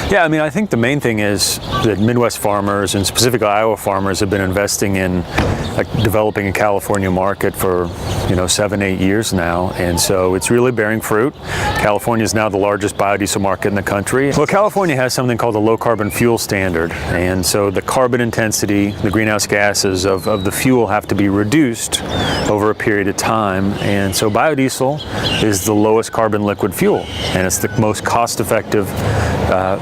Yeah, I mean, I think the main thing is that Midwest farmers, and specifically Iowa farmers, have been investing in developing a California market for 7, 8 years now, and so it's really bearing fruit. California is now the largest biodiesel market in the country. Well, California has something called the low carbon fuel standard, and so the carbon intensity, the greenhouse gases of the fuel have to be reduced over a period of time, and so biodiesel is the lowest carbon liquid fuel, and it's the most cost-effective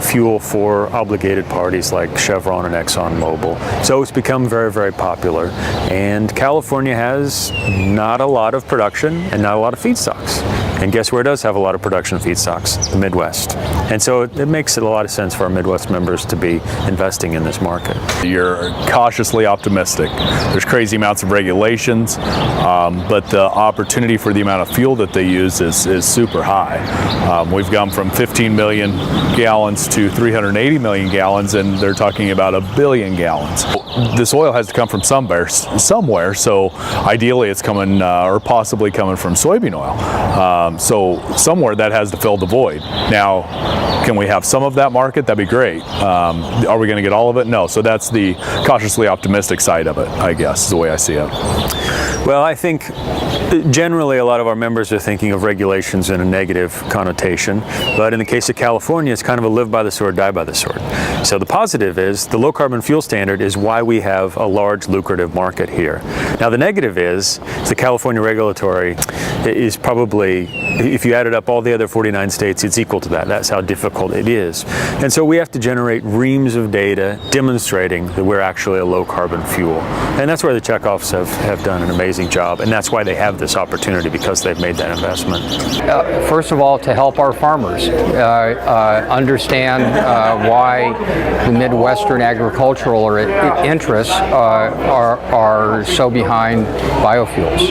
fuel for obligated parties like Chevron and ExxonMobil. So it's become very, very popular, and California has not a lot of production and not a lot of feedstocks. And guess where it does have a lot of production feedstocks? The Midwest. And so it makes it a lot of sense for our Midwest members to be investing in this market. You're cautiously optimistic. There's crazy amounts of regulations, but the opportunity for the amount of fuel that they use is super high. We've gone from 15 million gallons to 380 million gallons, and they're talking about 1 billion gallons. This oil has to come from somewhere, so ideally it's coming, or possibly coming from soybean oil. So somewhere that has to fill the void. Now, can we have some of that market? That'd be great. Are we going to get all of it? No. So that's the cautiously optimistic side of it, I guess, is the way I see it. Well, I think generally a lot of our members are thinking of regulations in a negative connotation, but in the case of California, it's kind of a live by the sword, die by the sword. So the positive is the low carbon fuel standard is why we have a large lucrative market here. Now the negative is the California regulatory is probably, if you added up all the other 49 states, it's equal to that. That's how difficult it is. And so we have to generate reams of data demonstrating that we're actually a low carbon fuel. And that's where the checkoffs have done an amazing job. And that's why they have this opportunity, because they've made that investment. First of all, to help our farmers understand why the Midwestern agricultural interests are so behind biofuels.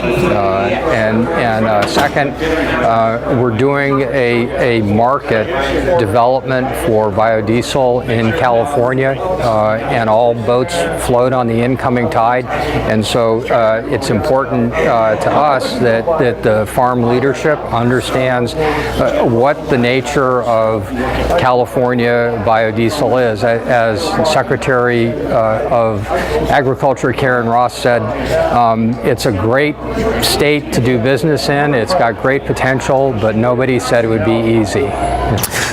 And second, we're doing a market development for biodiesel in California, and all boats float on the incoming tide. And so it's important to us that the farm leadership understands what the nature of California biodiesel is. As Secretary of Agriculture Karen Ross said, it's a great state to do business in. It's got great potential, but nobody said it would be easy.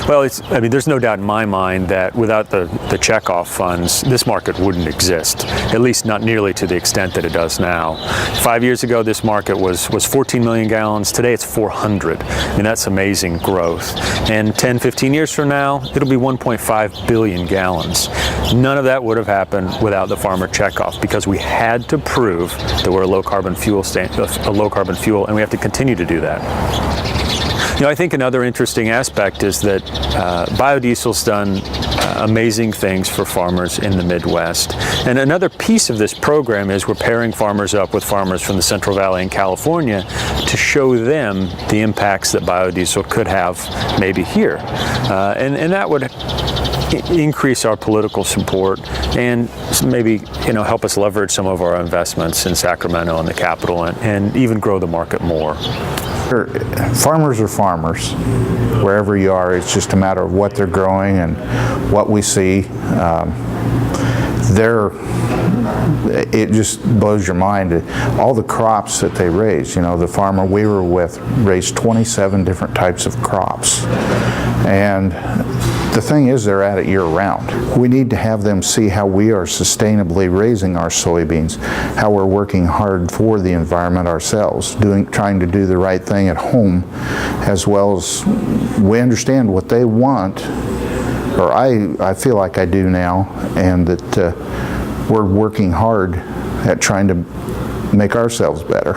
Well, I mean, there's no doubt in my mind that without the checkoff funds, this market wouldn't exist, at least not nearly to the extent that it does now. 5 years ago, this market was 14 million gallons. Today, it's 400. I mean, that's amazing growth. And 10, 15 years from now, it'll be 1.5 billion gallons. None of that would have happened without the farmer checkoff, because we had to prove that we're a low carbon fuel, and we have to continue to do that. I think another interesting aspect is that biodiesel's done amazing things for farmers in the Midwest. And another piece of this program is we're pairing farmers up with farmers from the Central Valley in California to show them the impacts that biodiesel could have maybe here. And that would increase our political support and maybe help us leverage some of our investments in Sacramento and the capital, and even grow the market more. Farmers are farmers wherever you are. It's just a matter of what they're growing and what we see. It just blows your mind. All the crops that they raise. The farmer we were with raised 27 different types of crops. And the thing is, they're at it year-round. We need to have them see how we are sustainably raising our soybeans, how we're working hard for the environment ourselves, trying to do the right thing at home, as well as we understand what they want, or I feel like I do now, and that we're working hard at trying to make ourselves better.